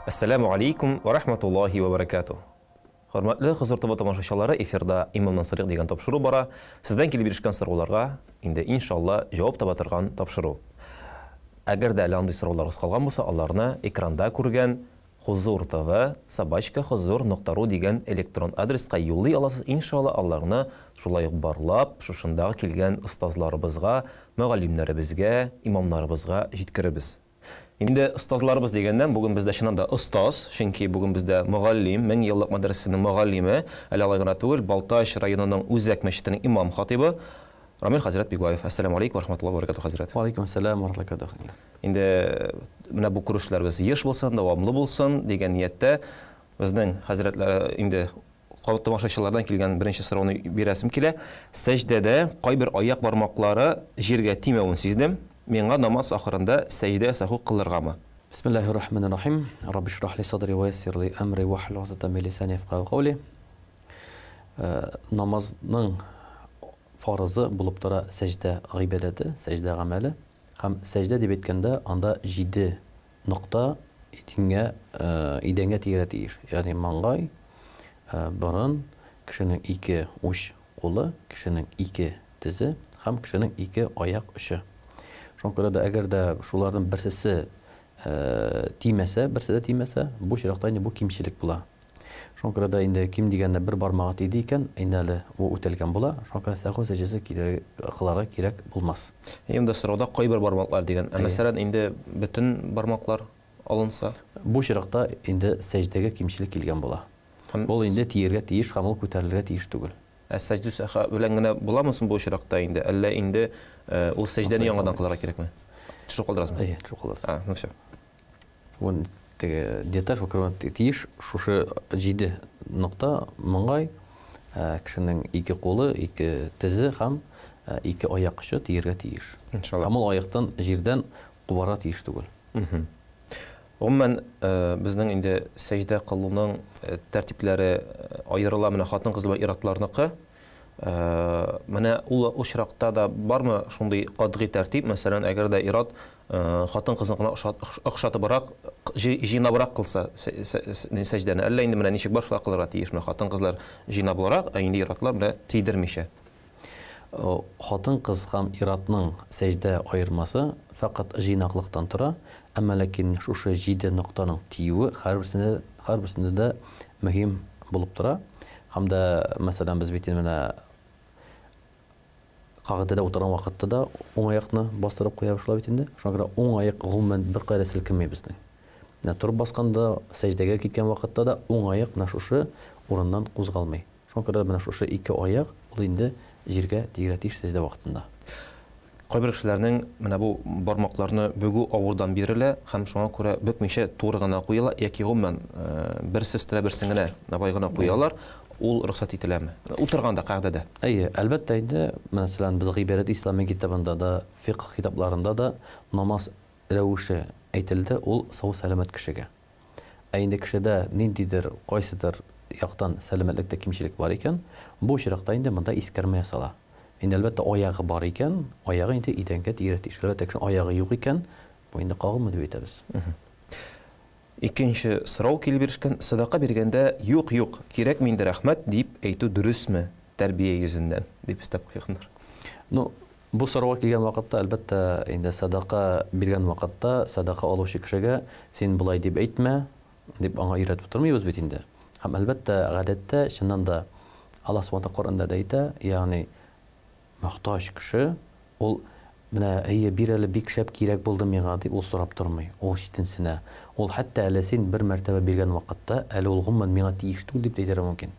Ассаламу алейкум ва рахматуллахи ва баракатух. Хөрмәтле хозур ТВ тамашачылары, эфирда Имамнан Садыйк дигән тапшыру бара. Сездән килеп биришкән сорауларга инде иншалла җавап таба торган тапшыру. Әгәр дә әле андый сорауларыгыз калган булса, аларны экранда күргән Хозур ТВ @huzur.ru дигән электрон адреска юллый аласыз. Иншалла аларны шулай ук барлап, шушындагы килгән остазларыбызга, мөгаллимнәребезгә, имамнарыбызга җиткеребез. Инде остазларыбыз дигәндән бүген бездә чыннан да остаз, чөнки бүген бездә мөгаллим, 1000 еллык мәдрәсәнең мөгаллиме, әле алай гына түгел, Балтач районының Үзәк мәчетенең имам хатибы Рамил Хәзрәт Бигбаев. Ассаламу алейкум ва рахматуллаһи ва баракатуһ, Хәзрәт. Ва алейкум ассалам ва рахматуллаһи ва баракатуһ. Инде менә бу күрешләребез еш булсын, дәвамлы булсын дигән ниятдә безнең хәзрәтләр инде тамашачылардан килгән беренче сорауны бирәсем килә. Сәҗдәдә кайбер аяк бармаклары җиргә тимәвен сиздем. Миңа намаз ахырында сәҗдә саху кылыргамы? Бисмиллаһир-рахманир-рахим. Рабби шрах ли садри ва яссир ли амри ва hlul 'uqdatan min lisani yafqahu qawli. Намазның фарызы булып тора сәҗдә гыйбадәте, сәҗдә гамәле. Һәм сәҗдә дип әйткәндә анда 7 нокта идәнгә тиярә тиеш. Ягъни маңгай, борын, кешенең 2 уч кулы, кешенең 2 тизе һәм кешенең 2 аяк очы. Шуңа күрә дә әгәр дә шуларның берсесе тимәсә, бу чиракта инде бу кимчелек була. Шуңа күрә дә инде ким дигәндә бер бармагы тиде икән, инде әле бу үтәлгән була. Шуңа күрә сәхү сәҗдәсе кыларга кирәк булмас. Инде сорауда кайбер бармаклар дигән. Мәсәлән, инде бөтен бармаклар алынса, бу чиракта инде сәҗдәгә кимчелек килгән була. Ул инде тиергә тиеш, һәм ул күтәрелергә тиеш түгел. Сәҗдә саха белән генә буламы бу чиракта инде? Әллә инде ул сәҗдәне яңадан кылырга кирәкме? Төшү калдырасызмы? Төшү калдырасыз. Ну все. Вон теге деталь шул тиеш, шушы 7 нокта маңгай, кешенең 2 кулы, 2 тизе һәм 2 аяк очы тиергә тиеш. Иншалла. Һәм ул аяктан җирдән кубара тиеш түгел. Гомумән безнең инде сәҗдә кылуның тәртипләре аерыла, менә хатын-кыз белән иратларныкы. Менә ул очракта да бармы шундый катгый тәртип? Мәсәлән, әгәр дә ират хатын-кызны охшатыбрак, җыйнабрак кылса сәҗдәне, әллә инде менә ничек башка кылырга тиешме? Хатын-кызлар җыйнаблырак, ә инде иратлар менә тидермичә. Хатын-кыз һәм иратның сәҗдә аермасы фақат җыйнаклыктан тора, әмма ләкин шушы 7 ноктаның тиюе һәрберсендә дә мөһим булып тора. Һәм дә мәсәлән без бит менә кагыйдәдә утырган вакытта да уң аякны бастырып куя башлап бит инде. Шуңа күрә уң аяк гомумән бер кайда селкенмәй безнең. Менә турып басканда, сәҗдәгә киткән вакытта да уң аяк менә шушы урыннан кузгалмый. Шуңа күрә менә шушы 2 аяк ул инде җиргә тигәргә тиеш сәҗдә вакытында. Кайбер кешеләрнең менә бу бармакларны бөгү авырдан бирелә һәм шуңа күрә бөкмичә туры гына куела, яки гомумән берсе өстенә берсен генә набай гына куялар. Ул рөхсәт ителәме? Утырганда кагыйдәдә. Әлбәттә инде, мәсәлән, без гыйбарәт ислами китабында да, фикъ китапларында да намаз рәвеше әйтелде, ул сау сәламәт кешегә. Инде кешедә ниндидер, кайсыдыр яктан сәламәтлектә кимчелек бар икән, бу чиракта инде монда искәрмә ясала. Инде әлбәттә аягы бар икән, аягы инде идәнгә тиярә тиеш. Әлбәттә кеше аягы юк икән, бу инде кагылмый дип әйтәбез. Икенче сорау килеп биришкән, садака биргәндә юк, кирәкме инде рәхмәт дип әйтү дөресме тәрбия йөзеннән дип истәп куйганнар. Ну, бу сорауга килгән вакытта әлбәттә инде садака биргән вакытта садака алучы кешегә син булай дип әйтмә дип аңа өйрәтеп тормыйбыз бит инде. Һәм әлбәттә гадәттә чыннан да Аллаһ Субханаһу Коръәндә әйтә, ягъни мохтаҗ кеше ул менә бир әле бик шәп кирәк булды миңа дип ул сорап тормый. Ул читенсенә. Ул хәтта әле син бер мәртәбә биргән вакытта әле ул гомумән миңа тиеш түгел дип әйтергә мөмкин.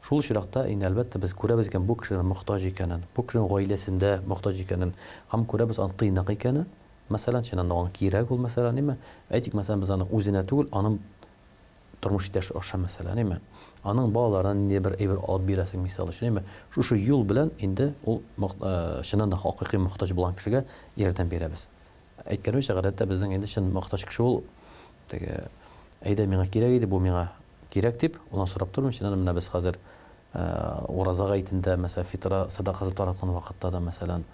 Шул чиракта инде әлбәттә без күрәбез икән бу кешенең мохтаҗ икәнен, бу кешенең гаиләсендә мохтаҗ икәнен, һәм күрәбез аны тыйнак икәнен. Мәсәлән, чыннан да аңа кирәк ул мәсәлән, ниме? Әйтик, мәсәлән, без аны үзенә түгел, аның тормыш иптәше аша мәсәлән, ниме? Аның балаларынан не бер әйбер алып бирәсең мисал өчен, ниме? Шушы юл белән инде ул чыннан да хакыйкый мохтаҗ булган кешегә ярдәм бирәбез. Әйткәнчә, гадәттә безнең инде чын мохтаҗ кеше ул теге әйдә миңа кирәк иде, бу миңа кирәк дип, унан сорап тормый. Чыннан менә без хәзер уразага әйтендә, мәсәлән, фитра садакасы тараткан вакытта да, мәсәлән,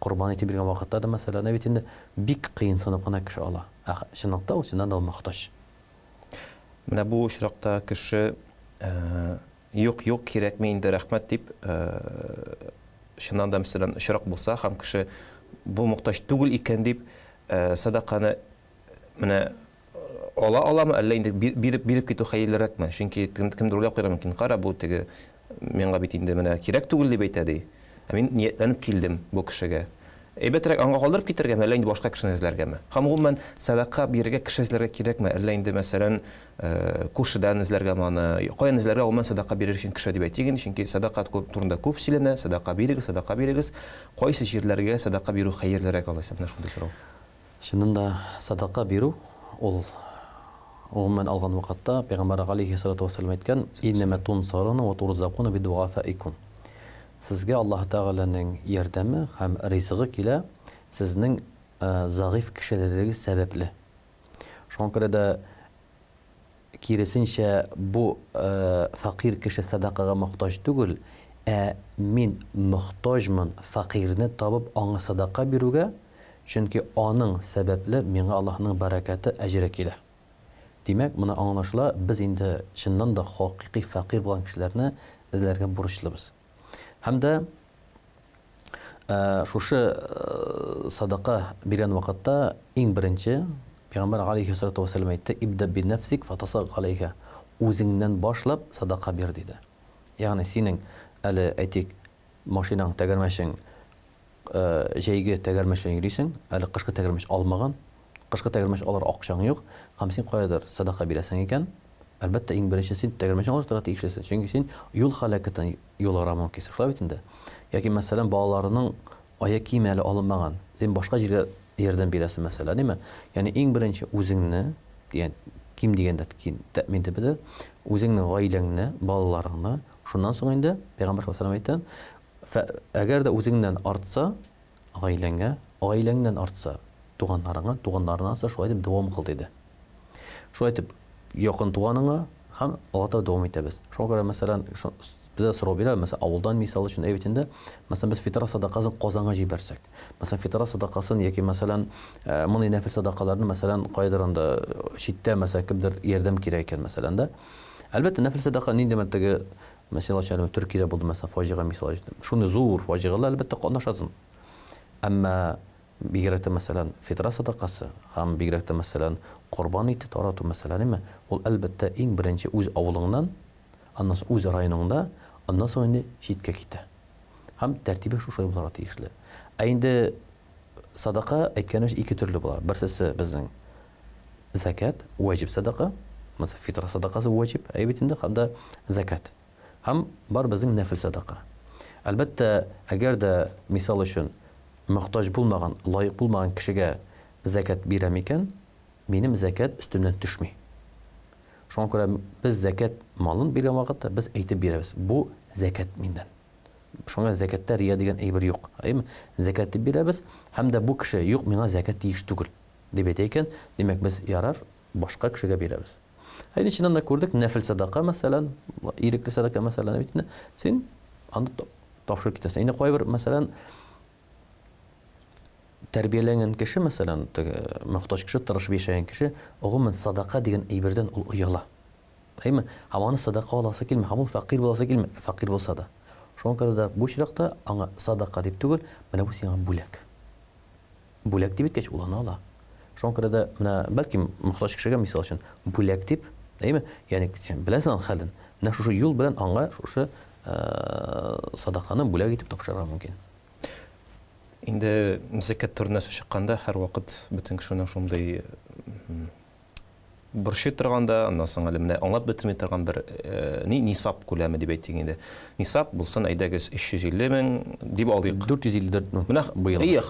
курбан итеп биргән вакытта да, мәсәлән, бит инде бик кыйынсынып кына кеше ала. Чынлыкта ул чыннан да мохтаҗ. Менә бу очракта кеше юк кирәкми инде рәхмәт дип чыннан да мәсәлән очрак булса һәм кеше бу мохтаҗ түгел икән дип садаканы менә аламы әллә инде биреп китү хәерлерәкме? Чөнки кемдер уйлап куйган мөмкин, кара бу теге миңа бит инде менә кирәк түгел дип әйтә ди. Мин ниятләнеп килдем бу кешегә. Әйбәтрәк аңа калдырып китергәме, әллә инде башка кешене эзләргәме? Һәм гомумән садака бирергә кеше эзләргә кирәкме? Әллә инде мәсәлән күршедән эзләргәме аны? Каян эзләргә гомумән садака бирер өчен кеше дип әйтик инде, чөнки садака турында күп сөйләнә, садака бирегез. Кайсы җирләргә садака бирү хәерлерәк алайса, менә шундый сорау. Чыннан да садака бирү ул гомумән алган вакытта Пәйгамбәр алейхиссалату вассалам әйткән: "Иннама тунсаруна ва турзакуна бидуафаикум." Сезгә Аллаһ Тәгаләнең ярдәме һәм ризыгы килә сезнең зәгыйф кешеләрегез сәбәпле. Шуңа күрә дә киресенчә бу фақир кеше садакага мохтаҗ түгел, мин мохтаҗмын фақирне табып аңа садака бирүгә, чөнки аның сәбәпле миңа Аллаһның бәрәкәте, әҗре килә. Димәк, моны аңлашыла, без инде чыннан да хакыйкый фақир булган кешеләрне эзләргә бурычлыбыз. Һәм дә шушы садака биргән вакытта иң беренче Пәйгамбәр алейхиссалату вассалам әйтте: "Ибда би нафсик фатасаг алейха." Үзеңнән башлап садака бир диде. Ягъни синең әле әйтик машинаң тәгәрмәшең җәйге тәгәрмәшең йөрисең, әле кышкы тәгәрмәш алмаган, кышкы тәгәрмәш алар акчаң юк, һәм син каядыр садака бирәсең икән, әлбәттә иң беренче син тәгәрмәшең алыштыра тиешлесең, чөнки син юл һәлакәтен юлларга мөмкин. Шулай бит инде. Яки мәсәлән балаларының аяк киеме әле алынмаган, син башка җиргә ярдәм бирәсең мәсәлән, ниме? Ягъни иң беренче үзеңне, ягъни ким дигәндә тәэмин итеп беде, үзеңнең гаиләңне, балаларыңны, шуннан соң инде Пәйгамбәр саллаллаһу алейһи ва сәлләм әгәр дә үзеңнән артса, гаиләңнән артса, туганнарына шулай дип дәвам кыл диде. Шулай дип якын туганыңа һәм алда дәвам итәбез. Шуңа күрә мәсәлән бездә сорау бирә, мәсәлән авылдан мисал өчен әйбит инде, мәсәлән без фитра садакасын Казанга җибәрсәк, мәсәлән фитра садакасын яки мәсәлән моны нәфис садакаларны мәсәлән кайдыр анда читтә мәсәлән кемдер ярдәм кирәк икән мәсәлән дә. Әлбәттә нәфис садака нинди мәртәбә мәсәлән шәһәр Төркиядә булды мәсәлән фаҗига мисал. Шуны зур фаҗигалар әлбәттә катнашасың. Әмма бигрәк тә мәсәлән фитра садакасы һәм бигрәк тә мәсәлән корбан ите тарату мәсәлән ниме? Ул әлбәттә иң беренче үз авылыңнан, аннан соң үз районыңда, аннан соң инде читкә китә. Һәм тәртибе шулай булырга тиешле. Инде садака әйткәнебез ике төрле була. Берсе безнең закат, ваҗиб садака, мәсәлән фитра садакасы ваҗиб, әйбит инде һәм дә закат. Һәм бар безнең нәфил садака. Әлбәттә, әгәр дә мисал өчен мохтаҗ булмаган, лаек булмаган кешегә закат бирәм икән, минем закат өстемнән төшми. Шуңа күрә без закат малын биргән вакытта без әйтеп бирәбез. Бу закат миндән. Шуңа закатта рия дигән әйбер юк. Закат дип бирәбез, һәм дә бу кеше юк, миңа закат тиеш түгел дип әйтә икән, димәк без ярар башка кешегә бирәбез. Әйдә чыннан да күрдек, нәфил садака мәсәлән, ирекле садака мәсәлән әйтне, син аны тапшырып китәсең. Инде кайбер мәсәлән тәрбияләнгән кеше мәсәлән, мохтаҗ кеше, тырышып яшәгән кеше, гомумән садака дигән әйбердән ул уяла. Һәм аны садака аласы килми, һәм ул фақир буласы килми, фақир булса да. Шуңа күрә дә бу чиракта аңа садака дип түгел, менә бу сиңа бүләк. Бүләк дип әйткәч ул аны ала. Шуңа күрә дә менә бәлки мохтаҗ кешегә мисал өчен бүләк дип, ягъни син беләсең хәлен, менә шушы юл белән аңа шушы садаканы бүләк итеп тапшырырга мөмкин. Инде закат турында сүз чыкканда һәр вакыт бөтен кешенең шундый борчы торганда, аннан соң әле менә аңлап бетерми торган бер нисап күләме дип әйтик инде. Нисап булсын әйдәгез 350 мең дип алдык. 454 мең. Менә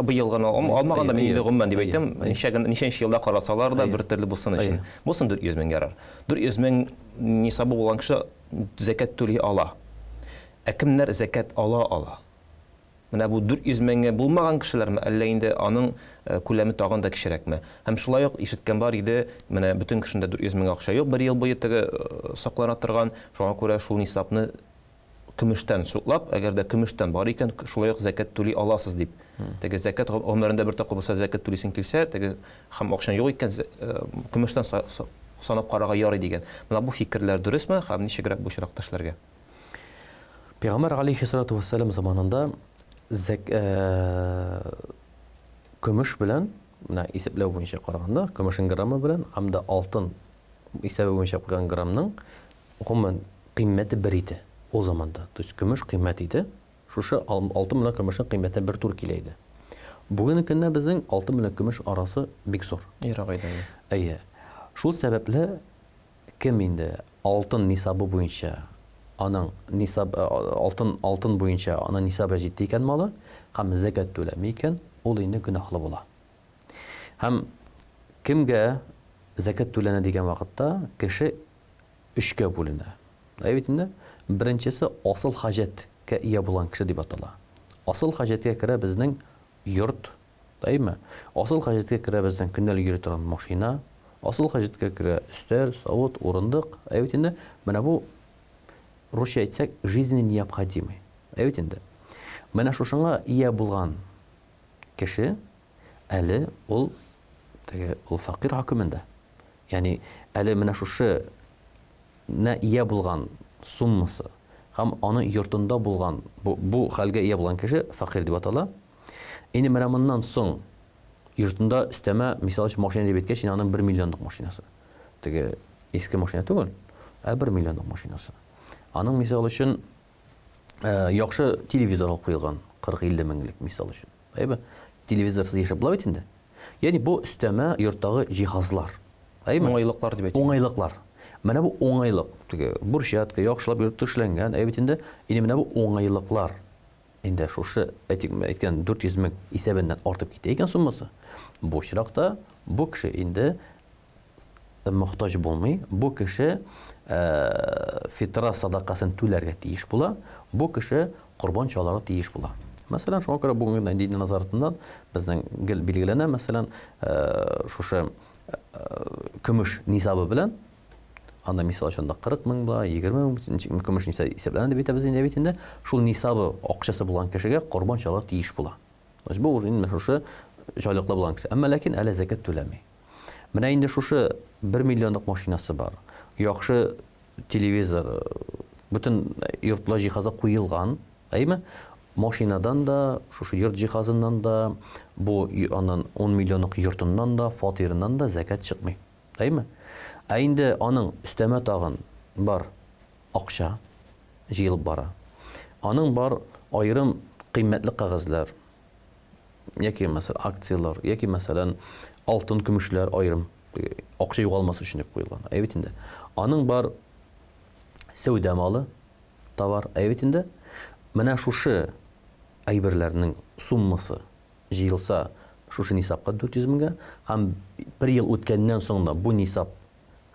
быел гына алмаганда мин инде гомумән дип әйтәм, ничәнче елда карасалар да бер төрле булсын өчен. Булсын 400 мең ярар. 400 мең нисабы булган кеше закат түли ала. Кемнәр закат ала? Менә бу 400 меңгә булмаган кешеләрме, әллә инде аның күләме тагын да кичерәкме? Һәм шулай ук ишеткән бар иде, менә бөтен кешендә 400 мең акча юк, бер ел буе теге саклана торган, шуңа күрә шул нисапны көмештән суклап, әгәр дә көмештән бар икән, шулай ук закат түли аласыз дип. Теге закат гомерендә бер тапкыр булса закат түлисең килсә, теге һәм акчаң юк икән, көмештән санап карарга ярый дигән. Менә бу фикерләр дөресме һәм ничегрәк бу чиракта эшләргә? Пәйгамбер алейхиссалату вассалам заманында көмеш белән, менә исәпләү буенча караганда, көмешнең граммы белән һәм дә алтын исәбе буенча куйган граммның гомумән кыйммәте бер иде ул заманда. То есть көмеш кыйммәт иде. Шушы алтын белән көмешнең кыйммәте бер тур килә иде. Бүгенге көндә безнең алтын белән көмеш арасы бик зур. Ерагайда. Әйе. Шул сәбәпле кем инде алтын нисабы буенча аның алтын буенча аның нисабы җитте икән малы һәм закат түләми икән, ул инде гөнаһлы була. Һәм кемгә закат түләнә дигән вакытта кеше өчкә бүленә. Бит инде беренчесе асыл хаҗәткә ия булган кеше дип атала. Асыл хаҗәткә керә безнең йорт, дәйме? Асыл хаҗәткә керә безнең көндәлек йөри торган машина, асыл хаҗәткә керә өстәл, савыт, урындык. Бит инде менә бу русча әйтсәк жизненно необходимый. Бит инде менә шушыңа ия булган кеше әле ул фақир хакимендә. Ягъни әле менә шушы ия булган суммасы һәм аны йортында булган бу хәлгә ия булган кеше фақир дип атала. Инде менә моннан соң йортында өстәмә мисал өчен машина дип әйткәч, аның 1 миллионлык машинасы. Теге иске машина түгел, 1 миллионлык машинасы. Аның мисал өчен яхшы телевизор алып куелган 40-50 меңлек мисал өчен. Әйбә, телевизорсыз яшәп була бит инде. Ягъни бу өстәмә йорттагы җиһазлар. Әйбә, Уңайлыклар дип әйтә. Уңайлыклар. Менә бу уңайлык. Теге бурчатка яхшылап йортта эшләнгән. Әйбәт инде менә бу уңайлыклар. Инде шушы әйткән 400 мең исәбеннән артып китә икән суммасы. Бу чиракта бу кеше инде мохтаҗ булмый. Бу кеше фитра садакасын түләргә тиеш була. Бу кеше корбан чаларга тиеш була. Мәсәлән, шуңа күрә бүгенге дин назаратыннан безнең гел билгеләнә, мәсәлән, шушы көмеш нисабы белән анда мисал өчен 40 мең була, 20 мең көмеш нисабы исәпләнә дип әйтәбез инде бит инде. Шул нисабы акчасы булган кешегә корбан чалар тиеш була. Бу инде шушы җайлыклы булган кеше. Әмма ләкин әле закат түләми. Менә инде шушы 1 миллионлык машинасы бар. Яхшы телевизор, бүтән йортлар җиһазы куелган, әйме? Машинадан да, шушы йорт җиһазыннан да, бу аннан 10 миллионлык йортыннан да, фатирыннан да закат чыкмый. Әйме? Ә инде аның өстәмә тагын бар акча җыелып бара. Аның бар айрым кыйммәтле кагызлар, яки мәсәлән акциялар, яки мәсәлән алтын, көмешләр айрым акча югалмасы өчен дип куелган. Бит инде аның бар сәүдә малы, товар, бит инде менә шушы әйберләрнең суммасы җыелса, шушы нисапка 400 меңгә һәм 1 ел үткәннән соң да бу нисап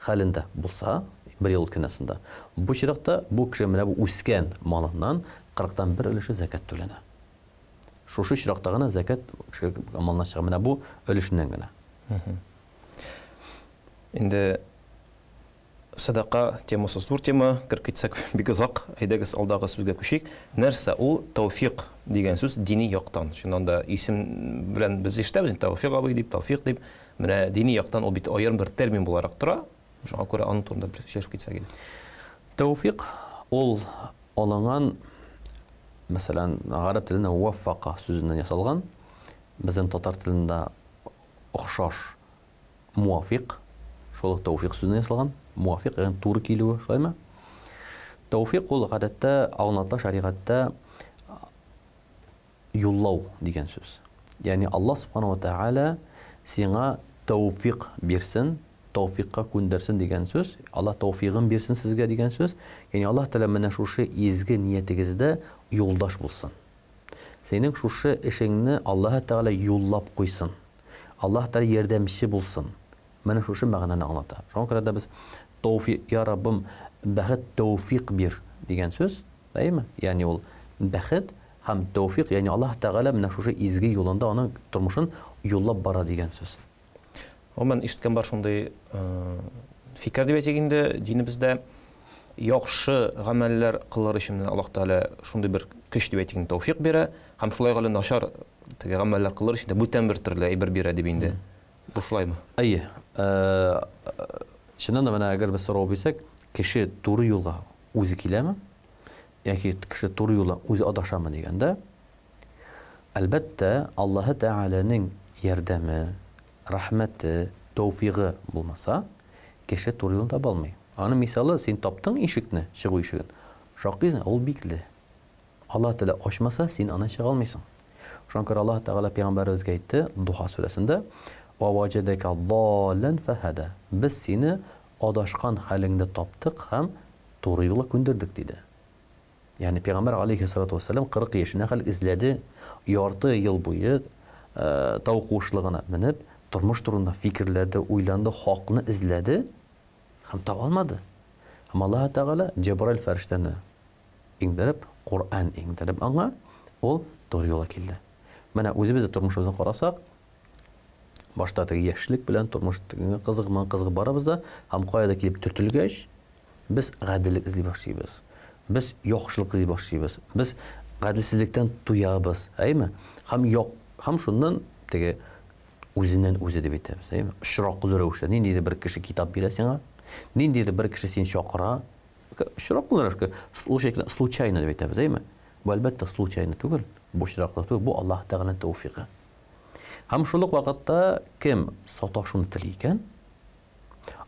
хәлендә булса, 1 ел үткәннәсендә, бу чиракта бу кеше менә бу үскән малыннан 40-тан 1 өлеше закат түләнә. Шушы чиракта гына закат малыннан чыга, менә бу өлешеннән генә. Инде садака темасы зур тема, киреп китсәк бик озак, әйдәгез алдагы сүзгә күчик. Нәрсә ул тәүфиq дигән сүз дини яктан? Шуннан да исем белән без ишетәбез, тәүфиq абый дип, тәүфиq дип. Менә дини яктан ул бит аерым бер термин буларак тора. Шуңа күрә аның турында бер сөйләшеп китсәк иде. Тәүфиq ул алынган, мәсәлән, гарәп телендә ваффака сүзеннән ясалган, безнең татар телендә охшаш муафиq, шул тәүфиq сүзеннән ясалган. Муафиq ягъни туры килүе, шулаймы? Тәүфиq ул гадәттә аңлата шәригатьтә юллау дигән сүз. Ягъни Аллаһ субханаһу ва тааля сиңа тәүфиq бирсен, тәүфиqка күндерсен дигән сүз. Аллаһ тәүфигын бирсен сезгә дигән сүз. Ягъни Аллаһ тәала менә шушы изге ниятегездә юлдаш булсын. Синең шушы эшеңне Аллаһ тааля юллап куйсын. Аллаһ тааля ярдәмче булсын. Менә шушы мәгънәне аңлата. Шуңа күрә дә без тәүфиq, я Раббым, бәхет тәүфиq бир дигән сүз, әйме? Ягъни ул бәхет һәм тәүфиq, ягъни Аллаһ тааля менә шушы изге юлында аның тормышын юллап бара дигән сүз. Мен ишеткән бар шундый фикер дип әйтгәндә, динебездә яхшы гамәлләр кылыр өчен Аллаһ Тәала шундый бер көч дип әйтгән тәүфиq бирә, һәм шулай гына начар теге гамәлләр кылыр өчен бүтән бер төрле әйбер бирә дип инде. Бу шулаймы? Әйе. Чыннан да менә әгәр без сорау бирсәк, кеше туры юлга үзе киләме? Яки кеше туры юлга үзе адашамы дигәндә, әлбәттә, Аллаһы Тәгаләнең ярдәме, рәхмәте, тәүфигы булмаса, кеше туры юлда таба алмый. Аны мисалы, син таптың ишекне, чыгу ишеген. Шакыйсың, ул бикле. Аллаһ Тәгалә ачмаса, син аны чыга алмыйсың. Шуңа Аллаһ Тәгалә пәйгамбәребезгә әйтте, Духа сүрәсендә: "Ва ваҗадака даллан фахада." Без сине адашкан хәлеңдә таптык һәм туры юлга күндердек диде. Ягъни пәйгамбәр алейһиссалату вассалам 40 яшенә хәл изләде, ярты ел буе тау куышлыгына менеп, тормыш турында фикерләде, уйланды, хакны изләде һәм таба алмады. Һәм Аллаһ Тәгалә Җибраил фәрештәне иңдереп, Кур'ан иңдереп аңа ул туры юлга килде. Менә үзебездә тормышыбызны карасак, башта теге яшьлек белән тормыш кызык барабыз да, һәм каяда килеп төртелгәч, без гаделлек эзли башлыйбыз. Без яхшылык эзли башлыйбыз. Без гаделсезлектән туябыз, әйме? Һәм шуннан теге үзеннән үзе дип әйтәбез, әйме? Очраклы рәвештә ниндидер бер кеше китап бирә сиңа, ниндидер бер кеше син чакыра, очраклы рәвештә, случайно дип әйтәбез, әйме? Бу әлбәттә случайно түгел, бу очраклы түгел, бу Аллаһ Тәгаләнең тәүфигы. Һәм шул ук вакытта кем саташуны тели икән,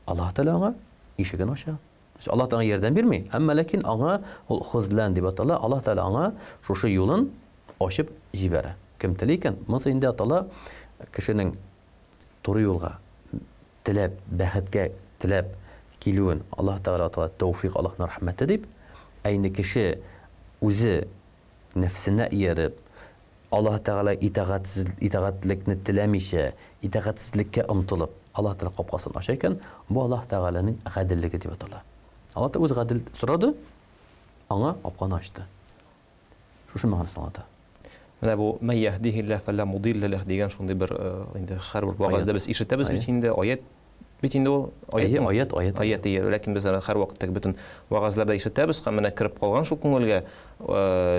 Аллаһ Тәгалә аңа ишеген ача. Аллаһ Тәгалә ярдәм бирми, әмма ләкин аңа ул хузлан дип атала, Аллаһ Тәгалә аңа шушы юлын ачып җибәрә. Кем тели икән, монысы инде атала кешенең туры юлга теләп, бәхеткә теләп килүен Аллаһ Тәгалә атала тәүфик, Аллаһның рәхмәте дип, әйне кеше үзе нәфсенә ияреп, Аллаһ Тәгалә итагатьлекне теләмичә, итагатьсезлеккә омтылып, Аллаһ Тәгалә капкасын ача икән, бу Аллаһ Тәгаләнең гаделлеге дип атала. Аллаһ Тәгалә үзе гадел сорады, аңа капканы ачты. Шушы мәгънәсен аңлата. Менә бу "Ман яһдихиллаһ фәлә мудилля ләһ" дигән шундый бер инде һәрбер вагызда без ишетәбез бит инде, аят бит инде ул аят, ләкин без һәр вакытта бөтен вагызларда ишетәбез һәм менә кирип калган шул күңелгә,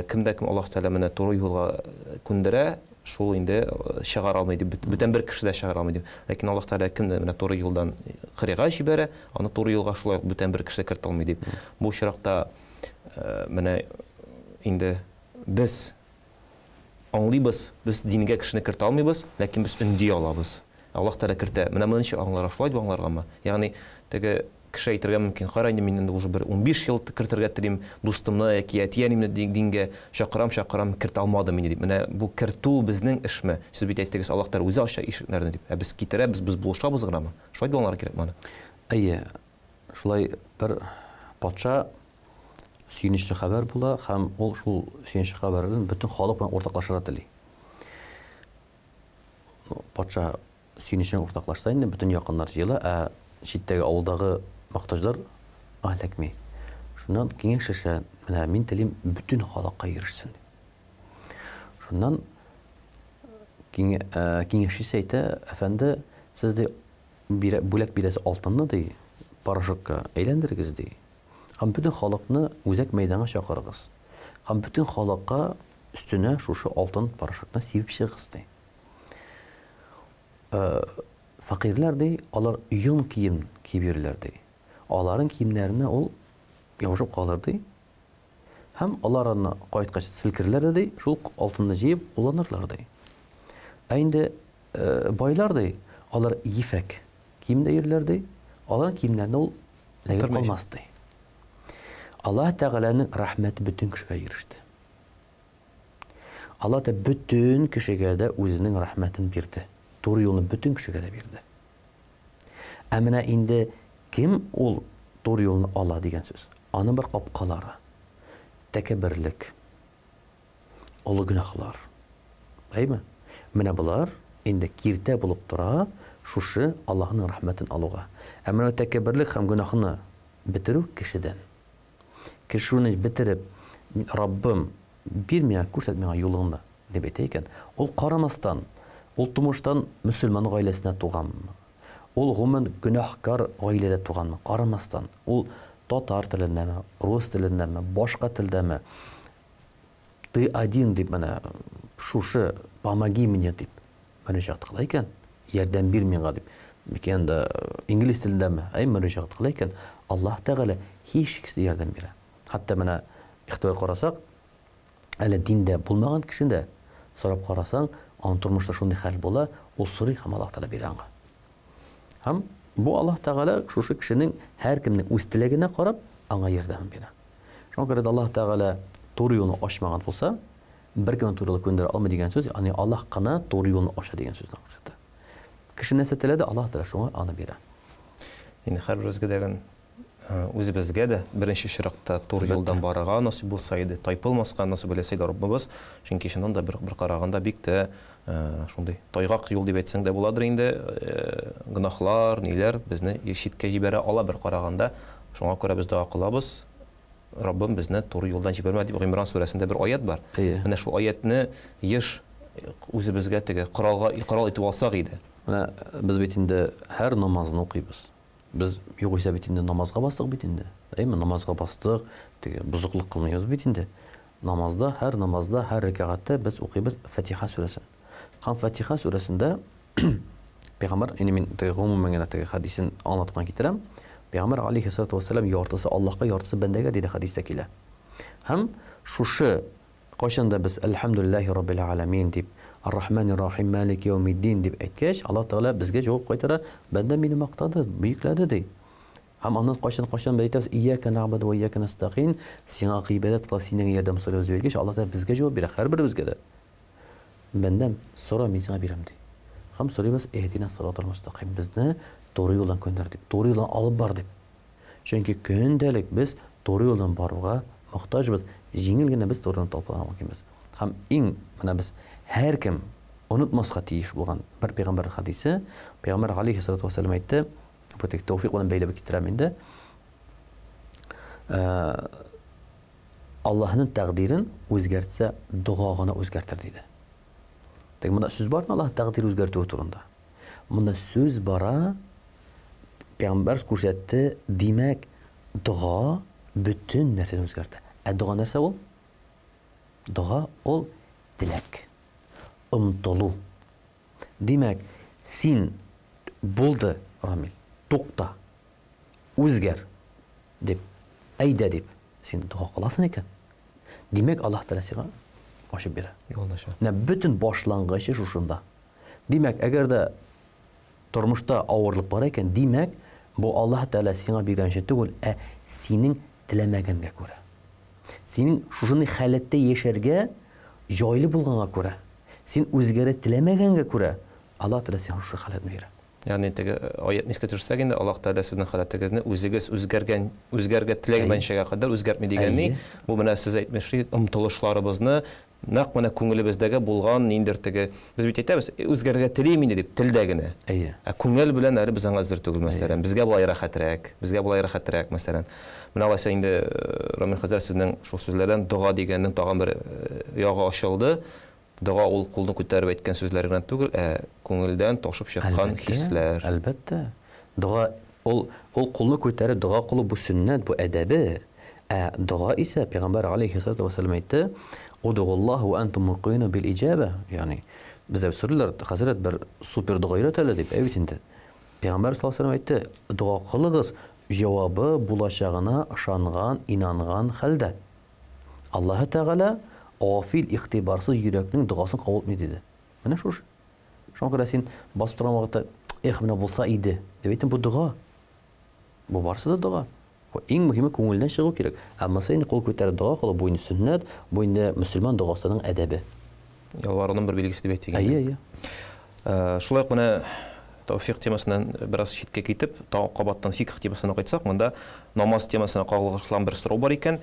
кемдә кем Аллаһ Тәгалә менә туры юлга күндерә, шул инде чыгара алмый дип, бүтән бер кеше дә чыгара алмый дип. Ләкин Аллаһ Тәгалә кемдә менә туры юлдан кырыга җибәрә, аны туры юлга шулай бүтән бер кеше кертә алмый дип. Бу очракта менә инде без аңлыйбыз, без дингә кешене кертә алмыйбыз, ләкин без өнди алабыз. Аллаһ Тәгалә кертә. Менә моны аңлара шулай дип аңларганмы? Ягъни теге кеше әйтергә мөмкин, кара инде мин инде уже бер 15 ел кертергә телим, дустымны яки әтиянимне дингә чакырам, кертә алмадым инде дип. Менә бу кертү безнең эшме? Сез бит әйттегез, Аллаһ Тәгалә үзе ача ишекләрне дип. Ә без китерәбез, без булышабыз гынамы? Шулай дип аңлар кирәк моны. Әйе, шулай бер патша сөйнечле хәбәр була һәм ул шул сөйнечле хәбәрен бөтен халык белән уртаклашырга тели. Патша сөйнечле уртаклашса инде бөтен якыннар җыела, ә читтәге авылдагы мохтаҗлар алакми. Шуннан киңәшәшә, менә мин телим бөтен халыкка ирешсен. Шуннан киңәшчесе әйтә, әфәнде, сез дә бүләк бирәсе алтынны ди, порошокка әйләндерегез ди. Һәм бөтен халыкны үзәк мәйданга чакырыгыз. Һәм бөтен халыкка өстенә шушы алтын порошокны сибеп чыгыгыз ди. Факирлар ди, алар йон кием киеп йөриләр ди. Аларның киемнәренә ул ябышып калыр ди. Һәм алар аны кайткач силкерләр ди, шул алтынны җыеп кулланырлар ди. Ә инде байлар ди, алар ефәк киемдә йөриләр ди. Аларның киемнәренә ул ләгеп калмас ди. Аллаһ Тәгаләнең рәхмәте бөтен кешегә иреште. Аллаһ Тәгалә бөтен кешегә дә үзенең рәхмәтен бирде. Туры юлны бөтен кешегә дә бирде. Ә менә инде кем ул туры юлны ала дигән сүз? Аның бер капкалары. Тәкәбберлек, олы гөнаһлар. Әйме? Менә булар инде киртә булып тора, шушы Аллаһның рәхмәтен алуга. Ә менә тәкәбберлек һәм гөнаһны бетерү кешедән. Кешене бетереп, Раббым, бир миңа, күрсәт миңа юлыңны дип әйтә икән, ул карамастан, ул тумыштан мөселман гаиләсенә туганмы? Ул гомумән гөнаһкар гаиләдә туганмы? Карамастан, ул татар телендәме, рус телендәме, башка телдәме? Ты один дип менә шушы помоги мне дип мөнәҗәт кыла икән, ярдәм бир миңа дип. Мекенде инглиз тіліндеме, мөрәҗәгать кыла икән, Аллаһ Тәгалә һичшиксез ярдәм бирә. Хәтта менә ихтибар карасак, әле диндә булмаган кешендә сорап карасаң, аның тормышта шундый хәл була, ул сорый һәм Аллаһ Тәгалә бирә аңа. Һәм бу Аллаһ Тәгалә шушы кешенең һәркемнең үз теләгенә карап аңа ярдәм бирә. Шуңа күрә Аллаһ Тәгалә туры юлны ачмаган булса, беркем туры юлга күндерә алмый дигән сүз, ягъни Аллаһ кына туры юлны ача дигән сүзне күрсәтә. Кеше нәрсә теләде, Аллаһ Тәгалә шуңа аны бирә. Инде һәрберебезгә дәгән үзебезгә дә беренче чиракта туры юлдан барырга насыйп булса иде, тайпылмаска насыйп беләсә иде Раббыбыз, чөнки шуннан да бер караганда бик тә шундый тайгак юл дип әйтсәң дә буладыр инде, гөнаһлар, ниләр безне читкә җибәрә ала бер караганда. Шуңа күрә без дога кылабыз. Раббым безне туры юлдан җибәрмә дип Гыймран сүрәсендә бер аят бар. Менә шул аятны еш үзебезгә теге корал итеп алсак иде. Менә без бит инде һәр намазны укыйбыз. Без югыйсә бит инде намазга бастык бит инде. Намазга бастык, теге бузыклык кылмыйбыз бит инде. Намазда, һәр рәкъәттә без укыйбыз Фатиха сүрәсен. Һәм Фатиха сүрәсендә Пәйгамбер, мин теге гомумән генә теге хадисен аңлаткан китерәм. Пәйгамбер алейһиссалату вассалам яртысы Аллаһка, яртысы бәндәгә диде хадистә килә. Һәм шушы кайчанда без Әлхәмдүлиллаһи раббил аламин дип, Ар-Рахманир Рахим, Малик яумиддин дип әйткәч, Аллаһ Тәгалә безгә җавап кайтара, бәндә мине мактады, бөекләде ди. Һәм аннан кайчан без әйтәбез, Ияка нәгъбуду ва ияка настагин, сиңа гыйбадәт кылып, синең ярдәм сорыйбыз дигәч, Аллаһ Тәгалә безгә җавап бирә, һәрберебезгә дә. Бәндәм, сора, мин сиңа бирәм ди. Һәм сорыйбыз, Иһдина сиратал мустақим, безне туры юлдан күндер дип, туры юлдан алып бар дип. Чөнки көндәлек без туры юлдан баруга мохтаҗбыз, җиңел генә без турыдан талпына мөмкинбез. Һәм иң менә без һәркем онытмаска тиеш булган бер пәйгамбер хадисе, Пәйгамбер алейһиссалату вассалам әйтте, бу тик тәүфиқ белән бәйләп китерәм инде. Аллаһның тәкъдирен үзгәртсә, дуга гына үзгәртер диде. Тик монда сүз бармы Аллаһ тәкъдир үзгәртү турында? Монда сүз бара, Пәйгамбер күрсәтте, димәк, дуга бүтән нәрсәне үзгәртә. Дуга нәрсә ул? Дуга ул теләк, омтылу. Димәк, син булды, Рамил, тукта, үзгәр дип, әйдә дип, син дуга кыласың икән. Димәк, Аллаһ Тәгалә сиңа ачып бирә. Юлдашы. Бүтән башлангычы шушында. Димәк, әгәр дә тормышта авырлык бар икән, димәк, бу Аллаһ Тәгалә сиңа биргәнчә түгел, синең теләмәгәнгә күрә. Синең шушындай халәттә яшәргә җайлы булганга күрә, син үзгәрә теләмәгәнгә күрә, Аллаһ Тәгалә сиңа шушы халәтне бирә. Ягъни теге аят нискә төшсәк инде, Аллаһ Тәгалә сезнең халәтегезне үзегез үзгәргә теләгәнчәгә кадәр үзгәртми дигәнни, бу менә сез әйтмешли, омтылышларыбызны нәкъ менә күңелебездәге булган ниндер теге, без бит әйтәбез, үзгәргә телим инде дип, телдә генә. Күңел белән әле без аңа әзер түгел, мәсәлән, безгә булай рәхәтрәк, мәсәлән. Менә алайса инде Рамил хәзрәт сезнең шул сүзләрдән дуга дигәннең тагын бер ягы ачылды. Дуга ул кулны күтәреп әйткән сүзләр генә түгел, күңелдән ташып чыккан хисләр. Әлбәттә. Дуга ул кулны күтәреп дуга кылу бу сөннәт, бу әдәбе. Дуга исә Пәйгамбер алейһиссалату вассалам әйтте, Удуллаһу ва антум муқина бил иҗаба. Ягъни бездә сүрәләр хәзрәт бер супер дуга өйрәтәләр дип әйт инде. Пәйгамбер саллаллаһу алейһи ва сәлләм әйтте, дуга кылыгыз, җавабы булачагына ышанган, инанган хәлдә. Аллаһ Тәгалә Афил ихтибарсыз йөрәкнең дугасын кабул итми диде. Менә шушы. Шуңа күрә син басып торган вакытта, менә булса иде дип әйтәм, бу дуга. Бу барсы да дуга. Бу иң мөһиме күңелдән чыгу кирәк. Әмма син кул күтәреп дуга кылу бу инде сөннәт, бу инде мөселман дугасының әдәбе. Ялваруның бер билгесе дип әйтегән. Шулай ук менә тәүфиқ темасынан бераз читкә китеп, кабаттан фикх темасына кайтсак, монда намаз темасына кагылышлы бер сорау бар икән.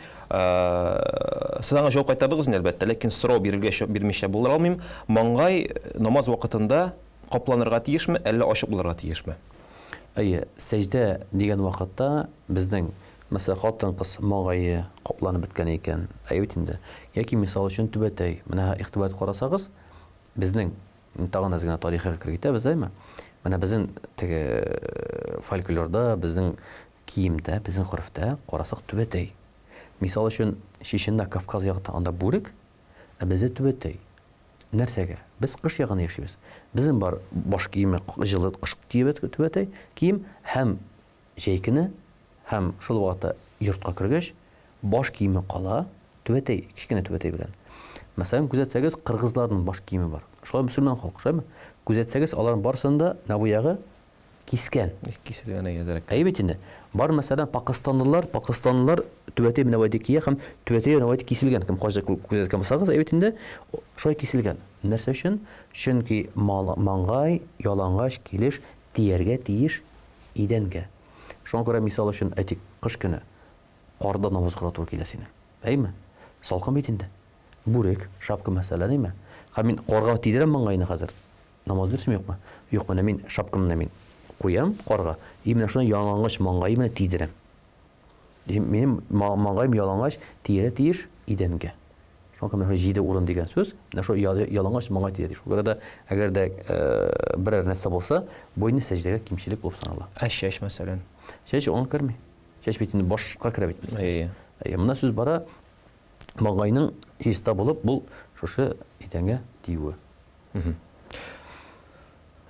Сез аңа җавап кайтардыгыз, әлбәттә, ләкин сорау бирмичә булдыра алмыйм. Маңгай намаз вакытында капланырга тиешме, әллә ачык булырга тиешме? Сәҗдә дигән вакытта безнең мәсәлән хатын-кыз маңгае капланып беткән икән, әйт инде. Яки мисал өчен түбәтәй, менә игътибар карасагыз, безнең тагын азгына тарихка кертәбез, әйме? Менә безнең теге фольклорда, безнең киемдә, безнең горефтә карасак түбәтәй. Мисал өчен Чеченда, Кавказ ягында анда бүрек, бездә түбәтәй. нәрсәгә? Без кыш ягында яшибез. Безнең бар баш киеме җылы кыш түбәтәй кием һәм җәйкене һәм шул вакытта йортка кергәч баш киеме кала түбәтәй, кичкенә түбәтәй белән. Мәсәлән, күзәтсәгез, кыргызларның баш киеме бар. Шулай мөселман халкы, шулаймы? Күзәтсәгез, аларның барысында набуягы кискән. Киселгән әйзәрәк. Әйбәт инде. Бар мәсәлән Пакистанлылар түбәтәй белән вайды кия һәм түбәтәй белән вайды киселгән. Кем хаҗда күзәткән булсагыз, әйбәт инде. Шулай киселгән. Нәрсә өчен? Чөнки маңгай, ялангач килеш тияргә тиеш идәнгә. Шуңа күрә мисал өчен әйтик, кыш көне карда намаз укырга туры килә сине. Әйме? Салкын бит инде. Бүрек, шапка мәсәлән, әйме? Һәм мин карга тидерәм маңгайны хәзер. Намаз дөресме юкмы? Юкмы, мин шапкамны мин куям карга. Именно шуны ялангач маңгай менә тидерәм. Минем маңгаем ялангач тияргә тиеш идәнгә. Шуңа күрә җиде урын дигән сүз, менә шу ялангач маңгай тияргә тиеш. Шуңа күрә әгәр дә берәр нәрсә булса, бу инде сәҗдәгә кимчелек булып санала. Чәч мәсәлән. Чәч аңа керми. Чәч бит инде башка керә бит без. Монда сүз бара маңгайның чиста булып, бу шушы идәнгә тиюе.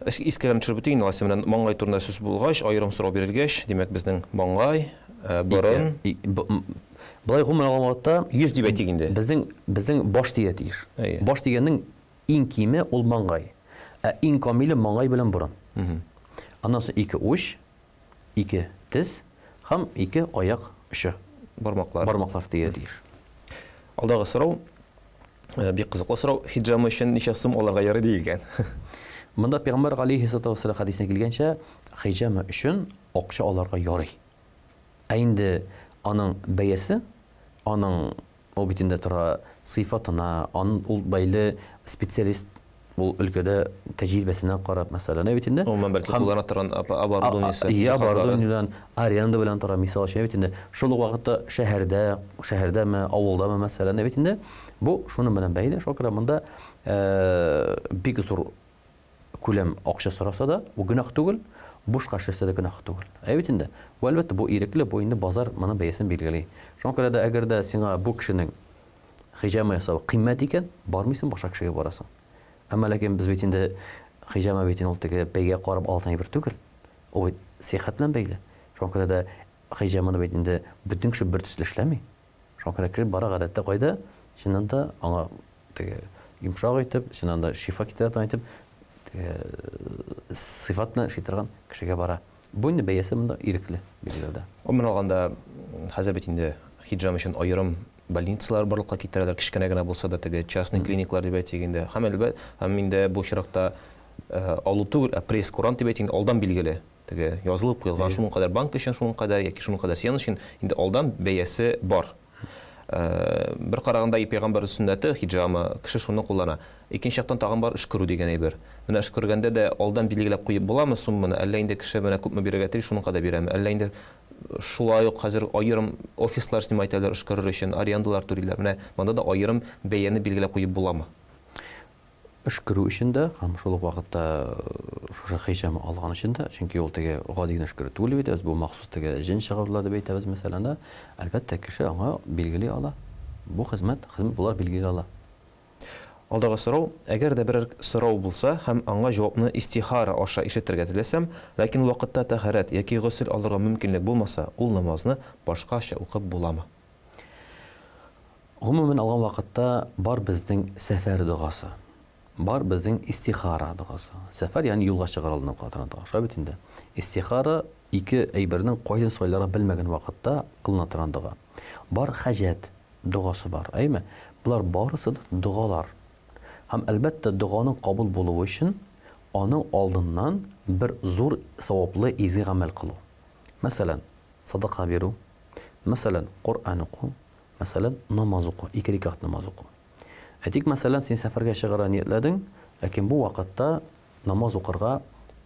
Искәрен төшереп үтик, инде менән маңгай турында сүз булгач, аерым сорау бирелгәч, димәк безнең маңгай, борын, Булай гомумән алганда йөз дип әйтик инде. Безнең баш тигә тиеш. Баш дигәннең иң киме ул маңгай. Ә иң камиле маңгай белән борын. Аннан соң ике уч, ике тез һәм ике аяк очы. Бармаклар тигә тиеш. Алдагы сорау бик кызыклы сорау. Хиджама өчен ничә сум аларга ярый дигән. Монда Пәйгамбәр галейһиссалату вассалам хадисенә килгәнчә, хиджама өчен акча аларга ярый. Ә инде аның бәясе, аның ул бит инде тора сыйфатына, аның ул бәйле специалист ул өлкәдә тәҗрибәсенә карап, мәсәлән, бит инде. Ул бәлки куллана торган оборудованиесе, оборудованиедан аренда белән тора, мисал өчен бит инде. Шул вакытта шәһәрдәме, авылдамы, мәсәлән, бит инде. Бу шуның белән бәйле. Шуңа күрә монда бик зур күләм акча сораса да, бу гөнаһ түгел, бушка эшләсә дә гөнаһ түгел. Бит инде. Бу әлбәттә бу ирекле, бу инде базар моны бәясен билгели. Шуңа күрә дә әгәр дә сиңа бу кешенең хиҗама ясау кыйммәт икән, бармыйсың башка кешегә барасың. Әмма ләкин без бит инде хиҗама бит инде ул теге бәйгә карап алган бер түгел. Ул сихәт белән бәйле. Шуңа күрә дә хиҗаманы бит инде бөтен кеше бер төсле эшләми. Шуңа күрә кеше бара гадәттә кайда, шуннан да аңа теге йомшак итеп, шуннан да шифа китерә итеп сыйфатны шитерган кешегә бара. Бу инде бәясе монда ирекле билгеләүдә. Омын алганда хәзер бит инде хиджама өчен аерым больницалар барлыкка китерәләр, кичкенә генә булса да теге частный клиниклар дип әйтик инде. Һәм инде бу чиракта алу түгел, пресс-курант дип әйтик инде алдан билгеле. Теге язылып куелган шуның кадәр банк өчен, шуның кадәр яки шуның кадәр сыян өчен инде алдан бәясе бар. Бер караганда Пәйгамбәр сөннәте хиджама кеше шуны куллана. Икенче яктан тагын бар эш күрү дигән әйбер. Менә эш күргәндә дә алдан билгеләп куеп буламы сумманы, әллә инде кеше менә күпме бирергә тиеш, шуның кадәр бирәме, әллә инде шулай ук хәзер аерым офислар снимать итәләр эш күрер өчен, арендалар түлиләр. Менә монда да аерым бәяне билгеләп куеп буламы? Эш күрү өчен дә һәм шул вакытта шушы хиҗама алган өчен дә, чөнки ул теге гади эш күрү түгел бит, бу махсус теге җен чыгарулар дип әйтәбез мәсәлән дә, әлбәттә кеше аңа билгели ала. Бу хезмәт булар билгели ала. Алдагы сорау, әгәр дә берәр сорау булса һәм аңа җавапны истихара аша ишетергә теләсәм, ләкин вакытта тәһарәт яки гусл алырга мөмкинлек булмаса, ул намазны башкача укып буламы? Гомумән алган вакытта бар безнең сәфәр дугасы. Бар безнең истихара дугасы. Сәфәр ягъни юлга чыгарылган кылатырга. Шулай бит инде. Истихара ике әйбернең кайдан сайларга белмәгән вакытта кылына торган дуга. Бар хаҗат дугасы бар. Әйме? Булар барысы дугалар. Һәм әлбәттә дуганың кабул булуы өчен аның алдыннан бер зур саваплы изге гамәл кылу. Мәсәлән, садака бирү, мәсәлән, Кур'ан уку, мәсәлән, намаз уку, ике рикат намаз уку. Әйтик, мәсәлән, син сәфәргә чыгарга ниятләдең, ләкин бу вакытта намаз укырга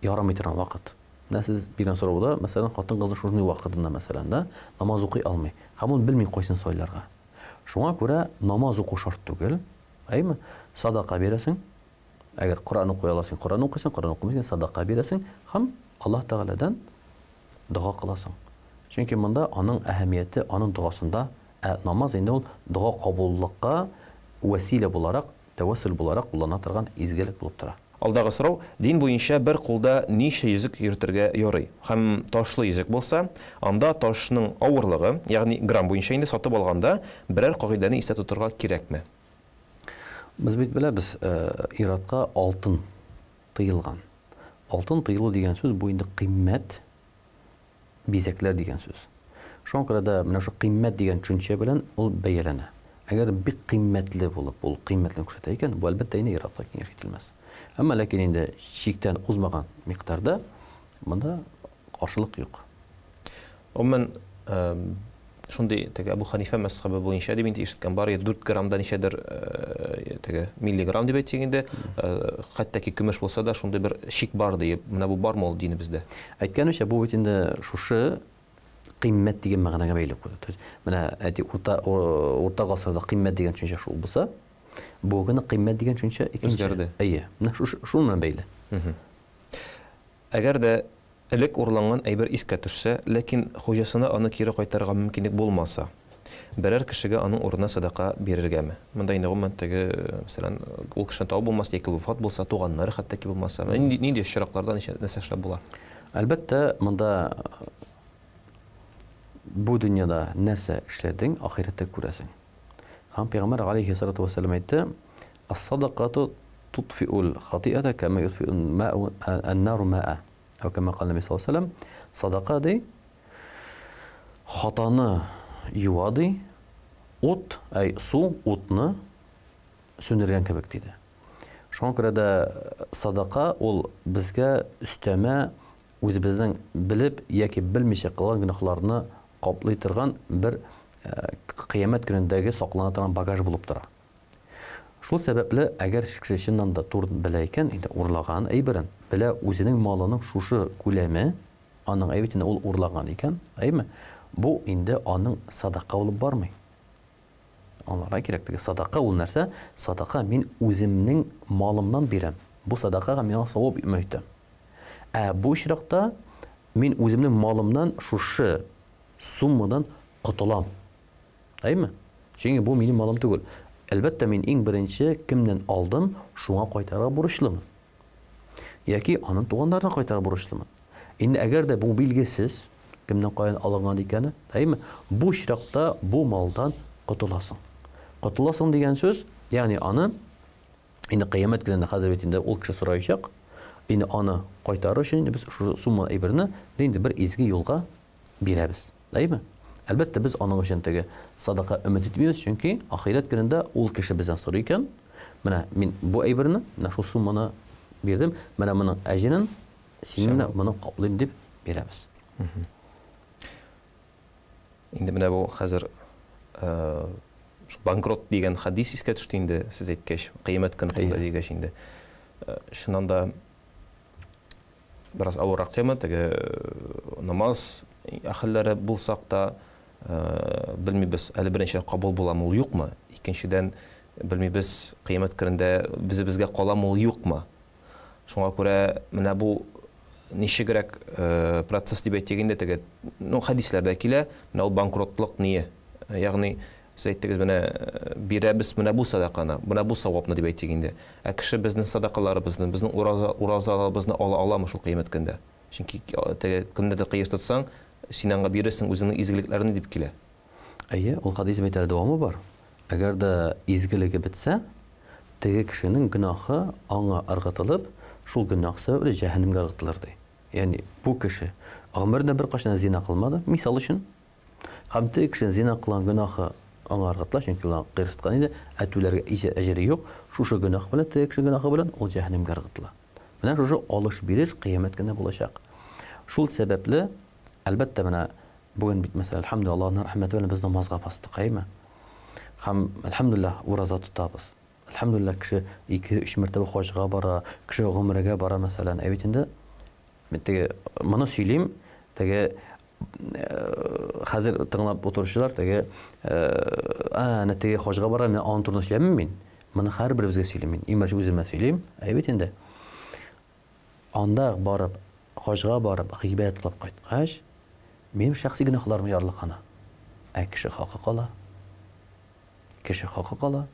ярамый торган вакыт. Менә сез биргән сорауда, мәсәлән, хатын-кызның шундый вакытында мәсәлән да намаз укый алмый. Һәм ул белми кайсын сайларга. Шуңа күрә намаз уку шарт түгел. Әйме? Садака бирәсең. Әгәр Кур'ан укый аласың, Кур'ан укыйсың, Кур'ан укымыйсың, садака бирәсең һәм Аллаһ Тәгаләдән дуга кыласың. Чөнки монда аның әһәмияте, аның дугасында намаз инде ул дуга кабуллыкка вәсилә буларак тәвәссүл буларак куллана торган изгелек булып тора. Алдагы сорау, дин буенча бер кулда ничә йөзек йөртергә ярый? Һәм ташлы йөзек булса, анда ташның авырлыгы, ягъни грамм буенча инде сатып алганда, берәр кагыйдәне истә тотырга кирәкме? Без бит беләбез, иратка алтын тыелган. Алтын тыелу дигән сүз бу инде кыйммәт бизәкләр дигән сүз. Шуңа күрә дә менә шу кыйммәт дигән төшенчә белән ул бәяләнә. Әгәр бик кыйммәтле булып, ул кыйммәтле күрсәтә икән, бу әлбәттә инде иратка киңәш ителмәс. Әмма ләкин инде шиктән узмаган микътарда монда каршылык юк. Умман шундый теге Абу Ханифа мәсхабы буенча дип инде ишеткән бар, 4 граммдан ничәдер теге миллиграмм дип әйтгәндә, хәтта ки көмеш булса да шундый бер шик бар дип, менә бу бармы ул динебездә? Әйткәнчә, бу бит инде шушы кыйммәт дигән мәгънәгә бәйле куйды. То есть менә урта гасырда кыйммәт дигән төшенчә шул булса, бүгенне кыйммәт дигән төшенчә икенче. Әйе, менә шуның белән бәйле. Әгәр дә элек урланган әйбер искә төшсә, ләкин хуҗасына аны кире кайтарырга мөмкинлек булмаса, берәр кешегә аның урынына садака бирергәме? Монда инде гомумән теге, мәсәлән, ул кешенең табы булмас, яки вафат булса, туганнары хәтта ки булмаса, нинди очракларда нәрсә эшләп була? Әлбәттә, монда бу дөньяда нәрсә эшләдең, ахиратта күрәсең. Һәм Пәйгамбәр алейһиссалату вассалам әйтте: "Ас-садакату тутфиул хати'ата кама ютфиу ан-нару ма'a." Һәм кама кала Нәби саллаллаһу алейһи ва саллям, садака ди хатаны юады, ут, су утны сүндергән кебек диде. Шуңа күрә дә садака ул безгә өстәмә үзебезнең белеп яки белмичә кылган гөнаһларны каплый торган бер кыямәт көнендәге саклана торган багаж булып тора. Шул сәбәпле, әгәр кеше чыннан да турын белә икән, инде урлаган әйберен, белә үзенең малының шушы күләме, аның әйбетен ул урлаган икән, әйме? Бу инде аның садака булып бармый. Аңларга кирәк, теге садака ул нәрсә? Садака мин үземнең малымнан бирәм. Бу садакага миңа савап итәм. Бу очракта мин үземнең малымнан шушы суммадан котылам. Әйме? Чөнки бу минем малым түгел. Әлбәттә, мин иң беренче кемнән алдым, шуңа кайтарырга бурычлымын. Яки аның туганнарына кайтарырга бурычлымын. Инде әгәр дә бу билгесез, кемнән каян алынган икәне, әйме? Бу очракта бу малдан котыласың. Котыласың дигән сүз, ягъни аны инде кыямәт көнендә хәзер бит инде ул кеше сораячак. Инде аны кайтарыр өчен без шу сумма әйберне инде бер изге юлга бирәбез. Әйме? Әлбәттә, без аның өчен теге садака өмет итмибез, чөнки ахират көнендә ул кеше бездән сорый икән, менә мин бу әйберне, менә шу сумманы бирдем, менә моның әҗрен син моны каплыйм дип бирәбез. Инде менә бу хәзер банкрот дигән хадис искә төште инде, сез әйткәч, кыямәт көнендә дигәч инде. Шуннан да бераз авыррак тема, теге намаз әһелләре булсак та, белмибез, әле беренче кабул буламы ул юкмы? Икенчедән, белмибез, кыямәт көнендә безгә каламы ул юкмы? Шуңа күрә менә бу ничегрәк процесс дип әйтгәндә, теге хадисләрдә килә, менә ул банкротлык nie? Ягъни сез әйттегез, менә бирәбез менә бу садаканы, менә бу савапны дип әйтгәндә. Кеше безнең садакаларыбызны, безнең уразаларыбызны ала аламы шул кыямәт көндә? Чөнки теге кемнедер кыертсаң, син аңа бирәсең үзеңнең изгелекләрне дип килә. Әйе, ул хадис әйтәр дәвамы бар. Әгәр дә изгелеге бетсә, теге кешенең гөнаһы аңа ыргытылып, шул гөнаһ сәбәпле җәһәннәмгә ыргытылыр ди. Ягъни бу кеше гомерендә бер кашан зина кылмады, мисал өчен. Һәм теге кеше зина кылган гөнаһы аңа ыргытыла, чөнки ул кыерткан иде, әтүләргә әҗере юк. Шушы гөнаһ белән, теге кеше гөнаһы белән ул җәһәннәмгә ыргытыла. Менә шушы алыш-биреш кыямәт көндә булачак. Шул сәбәпле, әлбәттә, менә бүген бит мәсәлән, әлхәмдүлиллаһ, Аллаһның рәхмәте белән без намазга бастык, әйме? Һәм әлхәмдүлиллаһ, ураза тотабыз. Әлхәмдүлиллаһ, кеше 2-3 мәртәбә хаҗга бара, кеше гомрәгә бара, мәсәлән, әйбит инде. Мен теге моны сөйлим, теге хәзер тыңлап утыручылар, теге әнә теге хаҗга бара, мен аны турында сөйләмим мин. Моны һәрберебезгә сөйлим мин. Имәҗә үземә сөйлим, әйбит инде. Анда барып, хаҗга барып, гыйбадәт кылып кайткач, минем шәхси гөнаһларым ярлыкана. Кеше хакы кала. Кеше хакы кала.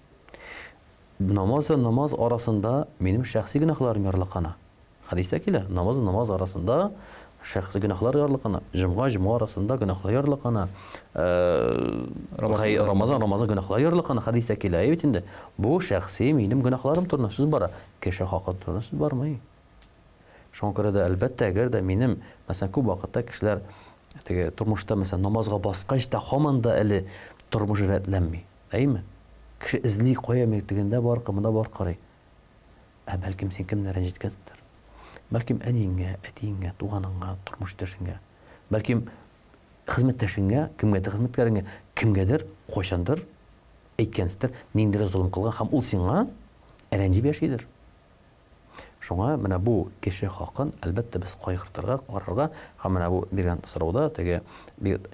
намаз арасында минем шәхси гөнаһларым ярлыкана. Хадистә килә, намаз арасында шәхси гөнаһлар ярлыкана. Җомга арасында гөнаһлар ярлыкана. Рамазан гөнаһлар ярлыкана. Хадистә килә бит инде. Бу шәхси минем гөнаһларым турында сүз бара. Кеше хакы турында сүз бармый. Шуңа күрә дә әлбәттә, әгәр дә минем, мәсәлән, күп вакытта кешеләр теге тормышта, мәсәлән, намазга баскач та һаман да әле тормыш рәтләнми. Әйме? Кеше эзли кая мектегендә бар, кымында бар карый. Бәлкем син кемне рәнҗеткәнсеңдер. Бәлкем әниеңә, әтиеңә, туганыңа, тормышташыңа, бәлкем хезмәттәшеңә, кемгәдер хезмәткәреңә, кемгәдер кайчандыр әйткәнсеңдер, ниндидер зулым кылган һәм ул сиңа рәнҗеп яшидер. Шуңа менә бу кеше хакын әлбәттә без кайгыртырга, карарга, һәм менә бу биргән сорауда теге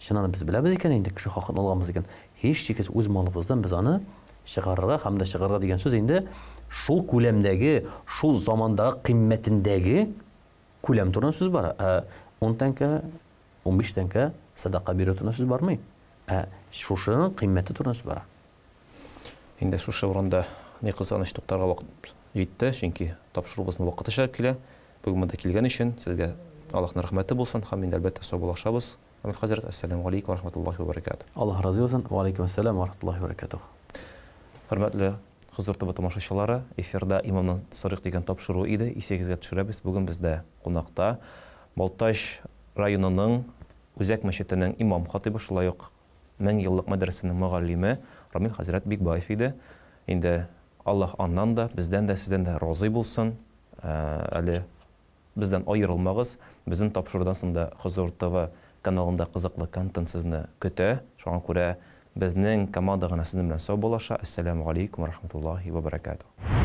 чыннан без беләбез икән инде кеше хакын алганбыз икән. Һич шиксез үз малыбыздан без аны чыгарырга һәм дә чыгарга дигән сүз инде шул күләмдәге, шул замандагы кыйммәтендәге күләм турында сүз бара. 10 тәңкә, 15 тәңкә садака бирү турында сүз бармый. Шушының кыйммәте турында сүз бара. Инде шушы урында ни кызганыч туктарга вакыт җитте, чөнки тапшырубызны вакыты чыгып килә. Бүген монда килгән өчен сезгә Аллаһның рәхмәте булсын һәм инде әлбәттә саубулашабыз. Хөрмәтле хәзрәт, ассаламу алейкум ва рахматуллаһи ва баракатуһ. Аллаһ разы булсын. Ва алейкум ассалам ва рахматуллаһи ва баракатуһ. Хөрмәтле Хозур ТВ тамашачылары, эфирда Имамның Сарык дигән тапшыру иде. Исегезгә төшерәбез. Бүген бездә кунакта Балташ районының Үзәк мәчетенең имам хатибы, шулай ук 1000 еллык мәдрәсәнең мөгаллиме Рамил хәзрәт Бикбаев иде. Инде Аллаһ аннан да, бездән дә, сездән дә разый булсын. Әле бездән аерылмагыз. Безнең тапшырудан соң да Хозур ТВ каналында кызыклы контент сезне көтә. Шуңа күрә безнең команда гына сезнең белән сау булаша. Ассаламу алейкум ва рахматуллаһи ва баракатуһ.